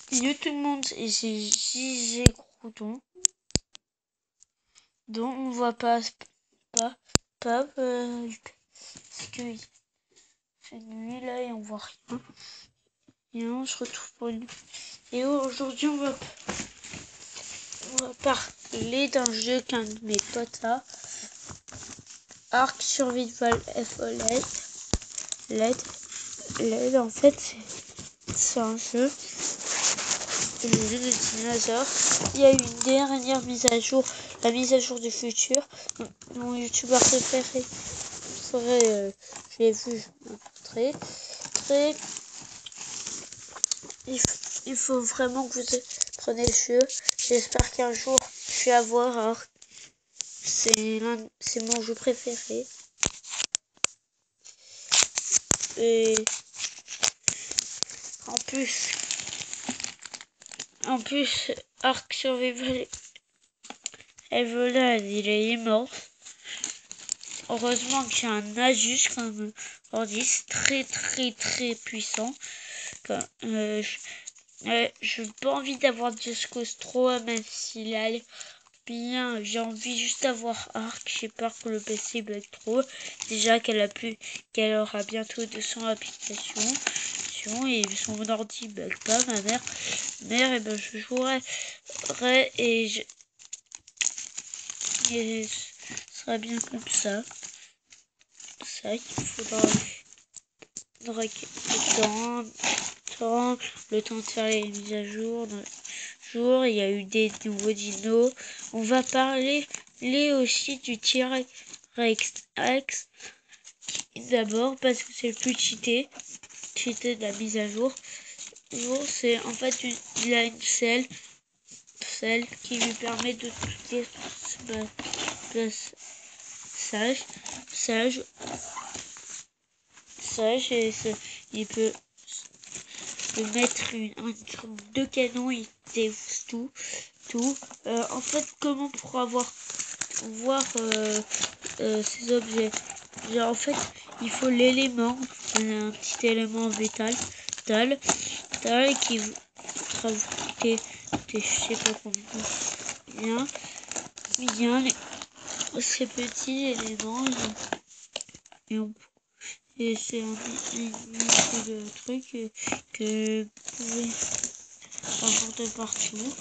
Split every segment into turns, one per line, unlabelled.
Yo tout le monde, et c'est JG Crouton. Donc on voit pas parce que c'est nuit là et on voit rien. Et on se retrouve pour une vidéo. Aujourd'hui on va parler d'un jeu qu'un de mes potes a. Ark Survival FOLED. LED en fait c'est un jeu. Le jeu de dinosaures. Il y a une dernière mise à jour, la mise à jour du futur. Mon youtubeur préféré serait, je l'ai vu, je l'ai montré. Il faut vraiment que vous preniez le jeu. J'espère qu'un jour je vais avoir Ark. C'est mon jeu préféré. Et en plus, Ark Survival Evolad, il est immense. Heureusement qu'il y a un Asus comme ordi, très puissant. Je n'ai pas envie d'avoir Just Cause 3, même s'il a bien. J'ai envie juste d'avoir Ark. J'ai peur que le PC bug trop. Déjà qu'elle aura bientôt 200 applications. Et son ordi bug pas. Ma mère, et ben je jouerai et ce sera bien comme ça. Il faudra le temps de faire les mises à jour. Il y a eu des nouveaux dinos. On va parler aussi du T-Rex d'abord parce que c'est le plus cheaté de la mise à jour. C'est en fait il a une selle qui lui permet de cliquer sage et il peut mettre deux canons, il défonce tout. En fait, comment pour voir ces objets? En fait, il faut l'élément, un petit élément métal qui je sais pas combien bien ces petits éléments et c'est un truc que vous pouvez avoir de partout.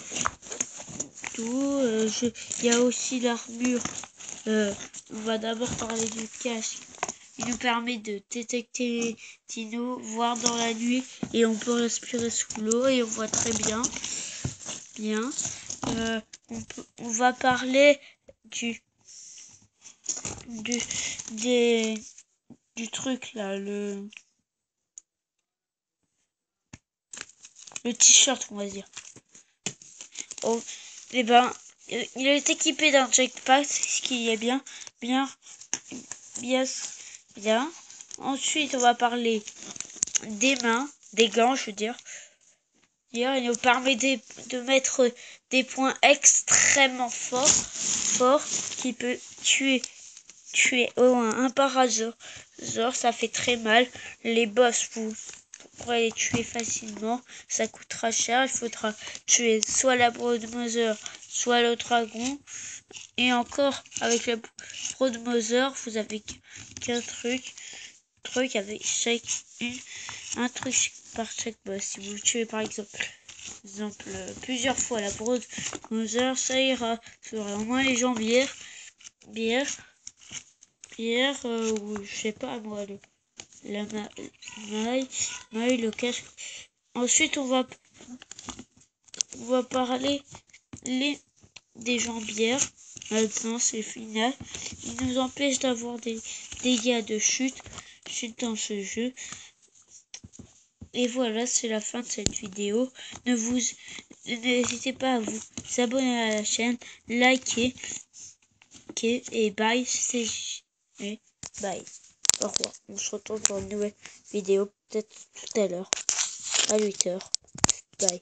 Il y a aussi l'armure. On va d'abord parler du casque. Il nous permet de détecter les dinos, voir dans la nuit et on peut respirer sous l'eau et on voit très bien. On va parler du truc là, le t-shirt, on va dire. Et ben, il est équipé d'un jetpack, ce qui est bien. Ensuite, on va parler des gants, je veux dire. Il nous permet de mettre des points extrêmement forts qui peut tuer un parasaure. Ça fait très mal. Les boss, vous pourrez les tuer facilement. Ça coûtera cher. Il faudra tuer soit la Broadmother, soit le dragon. Et encore, avec la Broadmother, vous avez qu'un truc avec un truc par chaque boss. Si vous tuez par exemple plusieurs fois la Broadmother, ça ira. Ça aura au moins les jambières. Ou je sais pas moi, la maille, le casque. Ensuite, on va parler des jambières. Maintenant, c'est final. Il nous empêche d'avoir des dégâts de chute dans ce jeu. Et voilà, c'est la fin de cette vidéo. N'hésitez pas à vous abonner à la chaîne, liker et bye. Bye. Au revoir. On se retrouve pour une nouvelle vidéo, peut-être tout à l'heure, à 8h. Bye.